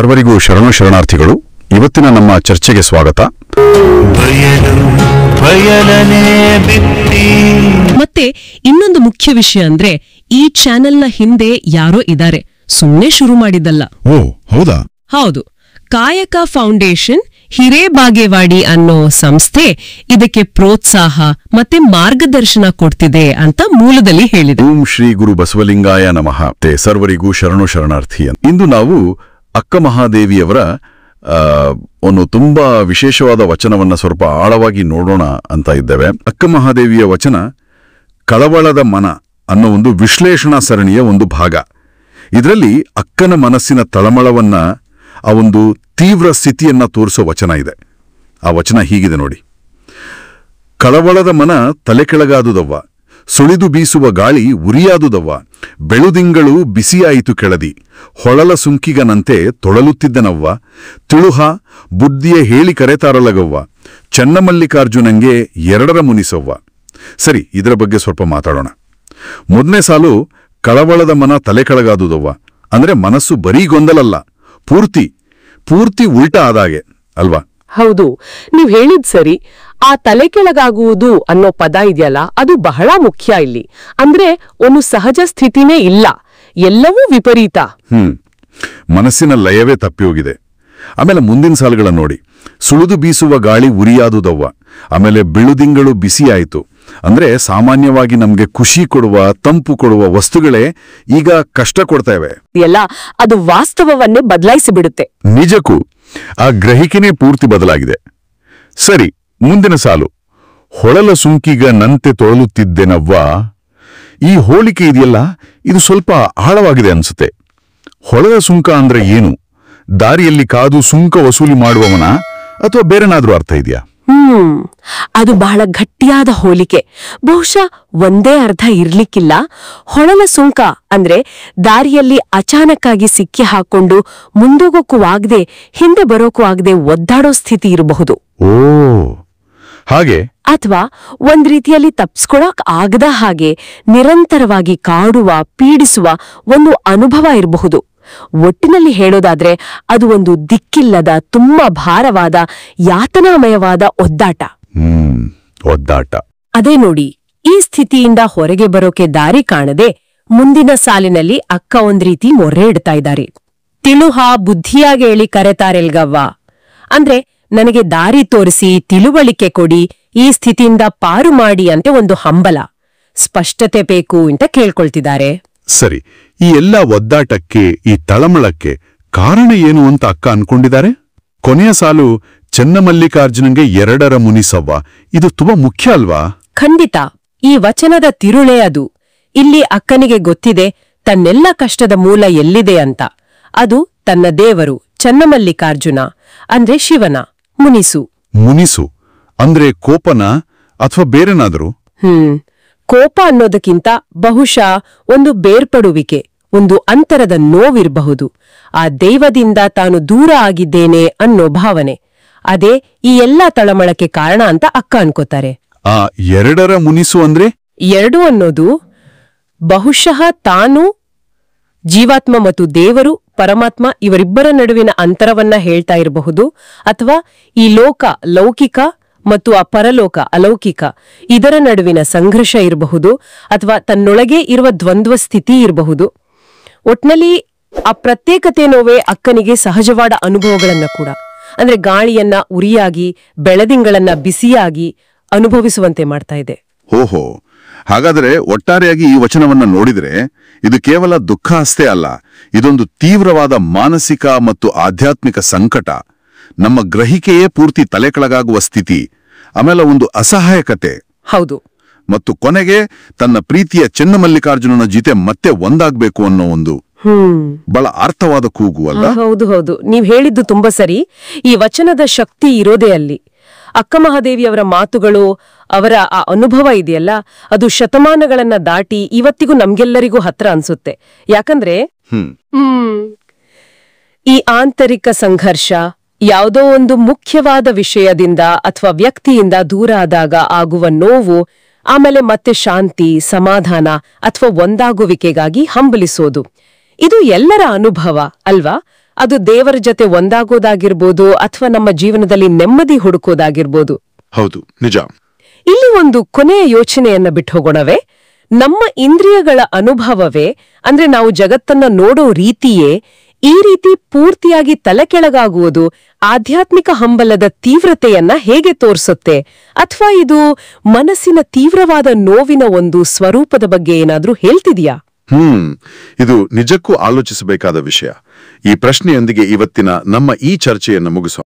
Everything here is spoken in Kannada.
ಸರ್ವರಿಗೂ ಶರಣಾರ್ಥಿಗಳು. ಇವತ್ತಿನ ನಮ್ಮ ಚರ್ಚೆಗೆ ಸ್ವಾಗತ. ಮತ್ತೆ ಇನ್ನೊಂದು ಮುಖ್ಯ ವಿಷಯ ಅಂದ್ರೆ ಈ ಚಾನೆಲ್ನ ಹಿಂದೆ ಯಾರೋ ಇದ್ದಾರೆ, ಸುಮ್ನೆ ಶುರು ಮಾಡಿದ್ದಲ್ಲ. ಓ ಹೌದಾ? ಹೌದು. ಕಾಯಕ ಫೌಂಡೇಶನ್ ಹಿರೇಬಾಗೇವಾಡಿ ಅನ್ನೋ ಸಂಸ್ಥೆ ಇದಕ್ಕೆ ಪ್ರೋತ್ಸಾಹ ಮತ್ತೆ ಮಾರ್ಗದರ್ಶನ ಕೊಡ್ತಿದೆ ಅಂತ ಮೂಲದಲ್ಲಿ ಹೇಳಿದೆ. ಓಂ ಶ್ರೀ ಗುರು ಬಸವಲಿಂಗಾಯ ನಮಃ. ಸರ್ವರಿಗೂ ಶರಣಾರ್ಥಿ. ಇಂದು ನಾವು ಅಕ್ಕ ಮಹಾದೇವಿಯವರ ಒಂದು ತುಂಬಾ ವಿಶೇಷವಾದ ವಚನವನ್ನ ಸ್ವಲ್ಪ ಆಳವಾಗಿ ನೋಡೋಣ ಅಂತ ಇದ್ದೇವೆ. ಅಕ್ಕ ಮಹಾದೇವಿಯ ವಚನ ಕಳವಳದ ಮನ ಅನ್ನೋ ಒಂದು ವಿಶ್ಲೇಷಣಾ ಸರಣಿಯ ಒಂದು ಭಾಗ. ಇದರಲ್ಲಿ ಅಕ್ಕನ ಮನಸ್ಸಿನ ತಳಮಳವನ್ನ, ಆ ಒಂದು ತೀವ್ರ ಸ್ಥಿತಿಯನ್ನ ತೋರಿಸೋ ವಚನ ಇದೆ. ಆ ವಚನ ಹೀಗಿದೆ ನೋಡಿ. ಕಳವಳದ ಮನ ತಲೆ ಕೆಳಗಾದುದವ್ವ, ಸುಳಿದು ಬೀಸುವ ಗಾಳಿ ಉರಿಯಾದುದವ್ವ, ಬೆಳುದಿಂಗಳು ಬಿಸಿಯಾಯಿತು ಕೆಳದಿ, ಹೊಳಲ ಸುಂಕಿಗನಂತೆ ತೊಳಲುತ್ತಿದ್ದನವ್ವ, ತಿಳುಹ ಬುದ್ಧಿಯ ಹೇಳಿ ಕರೆತಾರಲಗವ್ವ, ಚನ್ನಮಲ್ಲಿಕಾರ್ಜುನಂಗೆ ಎರಡರ ಮುನಿಸವ್ವ. ಸರಿ, ಇದರ ಬಗ್ಗೆ ಸ್ವಲ್ಪ ಮಾತಾಡೋಣ. ಮೊದಲನೇ ಸಾಲು ಕಳವಳದ ಮನ ತಲೆ ಕೆಳಗಾದುದವ್ವ ಅಂದ್ರೆ ಮನಸ್ಸು ಬರೀ ಗೊಂದಲಲ್ಲ, ಪೂರ್ತಿ ಉಲ್ಟಾ ಆದಾಗೆ ಅಲ್ವಾ? ಹೌದು, ನೀವ್ ಹೇಳಿದ್ ಸರಿ. ಆ ತಲೆ ಕೆಳಗಾಗುವುದು ಅನ್ನೋ ಪದ ಇದೆಯಲ್ಲ, ಅದು ಬಹಳ ಮುಖ್ಯ ಇಲ್ಲಿ. ಅಂದ್ರೆ ಒಂದು ಸಹಜ ಸ್ಥಿತಿನೇ ಇಲ್ಲ, ಎಲ್ಲವೂ ವಿಪರೀತ. ಮನಸ್ಸಿನ ಲಯವೇ ತಪ್ಪಿ ಹೋಗಿದೆ. ಆಮೇಲೆ ಮುಂದಿನ ಸಾಲುಗಳ ನೋಡಿ. ಸುಳಿದು ಬೀಸುವ ಗಾಳಿ ಉರಿಯಾದುದವ್ವ, ಆಮೇಲೆ ಬೆಳುದಿಂಗಳು ಬಿಸಿಯಾಯಿತು ಅಂದ್ರೆ ಸಾಮಾನ್ಯವಾಗಿ ನಮ್ಗೆ ಖುಷಿ ಕೊಡುವ, ತಂಪು ಕೊಡುವ ವಸ್ತುಗಳೇ ಈಗ ಕಷ್ಟ ಕೊಡ್ತೇವೆ. ಎಲ್ಲ ಅದು ವಾಸ್ತವವನ್ನೇ ಬದಲಾಯಿಸಿ ಬಿಡುತ್ತೆ. ನಿಜಕ್ಕೂ ಆ ಗ್ರಹಿಕೆನೇ ಪೂರ್ತಿ ಬದಲಾಗಿದೆ. ಸರಿ, ಮುಂದಿನ ಸಾಲು. ಹೊಳಲ ಸುಂಕಿಗ ನಂತೆ ತೊಳಲುತ್ತಿದ್ದೆನವ್ವ. ಈ ಹೋಲಿಕೆ ಇದೆಯಲ್ಲ, ಇದು ಸ್ವಲ್ಪ ಆಳವಾಗಿದೆ ಅನ್ಸುತ್ತೆ. ಹೊಳಲ ಸುಂಕ ಅಂದ್ರೆ ಏನು? ದಾರಿಯಲ್ಲಿ ಕಾದು ಸುಂಕ ವಸೂಲಿ ಮಾಡುವವನ ಅಥವಾ ಬೇರೆನಾದ್ರೂ ಅರ್ಥ ಇದೆಯಾ? ಅದು ಬಹಳ ಗಟ್ಟಿಯಾದ ಹೋಲಿಕೆ. ಬಹುಶಃ ಒಂದೇ ಅರ್ಥ ಇರ್ಲಿಕ್ಕಿಲ್ಲ. ಹೊಳಲ ಸುಂಕ ಅಂದ್ರೆ ದಾರಿಯಲ್ಲಿ ಅಚಾನಕ್ಕಾಗಿ ಸಿಕ್ಕಿ ಹಾಕೊಂಡು ಮುಂದೋಗೋಕ್ಕೂ ಆಗದೆ ಹಿಂದೆ ಬರೋಕ್ಕೂ ಆಗದೆ ಒದ್ದಾಡೋ ಸ್ಥಿತಿ ಇರಬಹುದು. ಓ ಹಾಗೆ. ಅಥವಾ ಒಂದ್ ರೀತಿಯಲ್ಲಿ ತಪ್ಸ್ಕೊಳಕ್ ಆಗದ ಹಾಗೆ ನಿರಂತರವಾಗಿ ಕಾಡುವ, ಪೀಡಿಸುವ ಒಂದು ಅನುಭವ ಇರಬಹುದು. ಒಟ್ಟಿನಲ್ಲಿ ಹೇಳೋದಾದ್ರೆ ಅದು ಒಂದು ದಿಕ್ಕಿಲ್ಲದ, ತುಂಬಾ ಭಾರವಾದ, ಯಾತನಾಮಯವಾದ ಒದ್ದಾಟ. ಅದೇ ನೋಡಿ, ಈ ಸ್ಥಿತಿಯಿಂದ ಹೊರಗೆ ಬರೋಕೆ ದಾರಿ ಕಾಣದೆ ಮುಂದಿನ ಸಾಲಿನಲ್ಲಿ ಅಕ್ಕ ಒಂದ್ ರೀತಿ ಮೊರ್ರೆ ಇಡ್ತಾ ಇದ್ದಾರೆ. ತಿಳುಹ ಬುದ್ಧಿಯಾಗಿ ಹೇಳಿ ಕರೆತಾರೆಲ್ಗವ್ವ ಅಂದ್ರೆ ನನಗೆ ದಾರಿ ತೋರಿಸಿ, ತಿಳುವಳಿಕೆ ಕೊಡಿ, ಈ ಸ್ಥಿತಿಯಿಂದ ಪಾರು ಮಾಡಿ ಅಂತ ಒಂದು ಹಂಬಲ, ಸ್ಪಷ್ಟತೆ ಬೇಕು ಅಂತ ಕೇಳ್ಕೊಳ್ತಿದ್ದಾರೆ. ಸರಿ, ಈ ಎಲ್ಲ ಒದ್ದಾಟಕ್ಕೆ, ಈ ತಳಮಳಕ್ಕೆ ಕಾರಣ ಏನು ಅಂತ ಅಕ್ಕ ಅನ್ಕೊಂಡಿದ್ದಾರೆ? ಕೊನೆಯ ಸಾಲು ಚನ್ನಮಲ್ಲಿಕಾರ್ಜುನಂಗೆ ಎರಡರ ಮುನಿಸವ್ವ, ಇದು ತುಂಬಾ ಮುಖ್ಯ ಅಲ್ವಾ? ಖಂಡಿತ, ಈ ವಚನದ ತಿರುಳೇ ಅದು. ಇಲ್ಲಿ ಅಕ್ಕನಿಗೆ ಗೊತ್ತಿದೆ ತನ್ನೆಲ್ಲ ಕಷ್ಟದ ಮೂಲ ಎಲ್ಲಿದೆ ಅಂತ. ಅದು ತನ್ನ ದೇವರು ಚನ್ನಮಲ್ಲಿಕಾರ್ಜುನ ಅಂದ್ರೆ ಶಿವನ ಮುನಿಸು ಅಂದ್ರೆ ಕೋಪನ ಅಥವಾ ಬೇರೆನಾದ್ರೂ? ಕೋಪ ಅನ್ನೋದಕ್ಕಿಂತ ಬಹುಶಃ ಒಂದು ಬೇರ್ಪಡುವಿಕೆ, ಒಂದು ಅಂತರದ ನೋವಿರಬಹುದು. ಆ ದೈವದಿಂದ ತಾನು ದೂರ ಆಗಿದ್ದೇನೆ ಅನ್ನೋ ಭಾವನೆ, ಅದೇ ಈ ಎಲ್ಲಾ ತಳಮಳಕ್ಕೆ ಕಾರಣ ಅಂತ ಅಕ್ಕ ಅನ್ಕೋತಾರೆ. ಆ ಎರಡರ ಮುನಿಸು ಅಂದ್ರೆ? ಎರಡು ಅನ್ನೋದು ಬಹುಶಃ ತಾನು, ಜೀವಾತ್ಮ ಮತ್ತು ದೇವರು ಪರಮಾತ್ಮ ಇವರಿಬ್ಬರ ನಡುವಿನ ಅಂತರವನ್ನ ಹೇಳ್ತಾ ಇರಬಹುದು. ಅಥವಾ ಈ ಲೋಕ ಲೌಕಿಕ ಮತ್ತು ಆ ಪರಲೋಕ ಅಲೌಕಿಕ ಇದರ ನಡುವಿನ ಸಂಘರ್ಷ ಇರಬಹುದು. ಅಥವಾ ತನ್ನೊಳಗೆ ಇರುವ ದ್ವಂದ್ವ ಸ್ಥಿತಿ ಇರಬಹುದು. ಒಟ್ನಲ್ಲಿ ಆ ಪ್ರತ್ಯೇಕತೆ ನೋವೇ ಅಕ್ಕನಿಗೆ ಸಹಜವಾದ ಅನುಭವಗಳನ್ನ ಕೂಡ, ಅಂದ್ರೆ ಗಾಳಿಯನ್ನ ಉರಿಯಾಗಿ, ಬೆಳದಿಂಗಳನ್ನ ಬಿಸಿಯಾಗಿ ಅನುಭವಿಸುವಂತೆ ಮಾಡ್ತಾ ಇದೆ. ಓಹೋ, ಹಾಗಾದರೆ ಒಟ್ಟಾರೆಯಾಗಿ ಈ ವಚನವನ್ನ ನೋಡಿದ್ರೆ ಇದು ಕೇವಲ ದುಃಖ ಅಷ್ಟೇ ಅಲ್ಲ, ಇದೊಂದು ತೀವ್ರವಾದ ಮಾನಸಿಕ ಮತ್ತು ಆಧ್ಯಾತ್ಮಿಕ ಸಂಕಟ, ನಮ್ಮ ಗ್ರಹಿಕೆಯೇ ಪೂರ್ತಿ ತಲೆಕೆಳಗಾಗುವ ಸ್ಥಿತಿ, ಆಮೇಲೆ ಒಂದು ಅಸಹಾಯಕತೆ. ಹೌದು. ಮತ್ತು ಕೊನೆಗೆ ತನ್ನ ಪ್ರೀತಿಯ ಚನ್ನಮಲ್ಲಿಕಾರ್ಜುನನ ಜೊತೆ ಮತ್ತೆ ಒಂದಾಗ್ಬೇಕು ಅನ್ನೋ ಒಂದು ಬಹಳ ಅರ್ಥವಾದ ಕೂಗು ಅಲ್ಲ? ಹೌದು, ನೀವ್ ಹೇಳಿದ್ದು ತುಂಬಾ ಸರಿ. ಈ ವಚನದ ಶಕ್ತಿ ಇರೋದೇ ಅಲ್ಲಿ. ಅಕ್ಕ ಮಹಾದೇವಿಯವರ ಮಾತುಗಳು, ಅವರ ಆ ಅನುಭವ ಇದೆಯಲ್ಲ, ಅದು ಶತಮಾನಗಳನ್ನ ದಾಟಿ ಇವತ್ತಿಗೂ ನಮ್ಗೆಲ್ಲರಿಗೂ ಹತ್ರ ಅನ್ಸುತ್ತೆ. ಯಾಕಂದ್ರೆ ಈ ಆಂತರಿಕ ಸಂಘರ್ಷ ಯಾವುದೋ ಒಂದು ಮುಖ್ಯವಾದ ವಿಷಯದಿಂದ ಅಥವಾ ವ್ಯಕ್ತಿಯಿಂದ ದೂರ ಆದಾಗ ಆಗುವ ನೋವು, ಆಮೇಲೆ ಮತ್ತೆ ಶಾಂತಿ, ಸಮಾಧಾನ ಅಥವಾ ಒಂದಾಗುವಿಕೆಗಾಗಿ ಹಂಬಲಿಸೋದು, ಇದು ಎಲ್ಲರ ಅನುಭವ ಅಲ್ವಾ? ಅದು ದೇವರ ಜೊತೆ ಒಂದಾಗೋದಾಗಿರ್ಬೋದು ಅಥವಾ ನಮ್ಮ ಜೀವನದಲ್ಲಿ ನೆಮ್ಮದಿ ಹುಡುಕೋದಾಗಿರ್ಬೋದು. ಹೌದು, ನಿಜ. ಇಲ್ಲಿ ಒಂದು ಕೊನೆಯ ಯೋಚನೆಯನ್ನ ಬಿಟ್ಟು ಹೋಗೋಣವೇ? ನಮ್ಮ ಇಂದ್ರಿಯಗಳ ಅನುಭವವೇ, ಅಂದ್ರೆ ನಾವು ಜಗತ್ತನ್ನ ನೋಡೋ ರೀತಿಯೇ ಈ ರೀತಿ ಪೂರ್ತಿಯಾಗಿ ತಲೆಕೆಳಗಾಗುವುದು ಆಧ್ಯಾತ್ಮಿಕ ಹಂಬಲದ ತೀವ್ರತೆಯನ್ನ ಹೇಗೆ ತೋರಿಸುತ್ತೆ? ಅಥವಾ ಇದು ಮನಸ್ಸಿನ ತೀವ್ರವಾದ ನೋವಿನ ಒಂದು ಸ್ವರೂಪದ ಬಗ್ಗೆ ಏನಾದ್ರೂ ಹೇಳ್ತಿದ್ಯಾ? ಇದು ನಿಜಕ್ಕೂ ಆಲೋಚಿಸಬೇಕಾದ ವಿಷಯ. ಈ ಪ್ರಶ್ನೆಯೊಂದಿಗೆ ಇವತ್ತಿನ ನಮ್ಮ ಈ ಚರ್ಚೆಯನ್ನು ಮುಗಿಸೋಣ.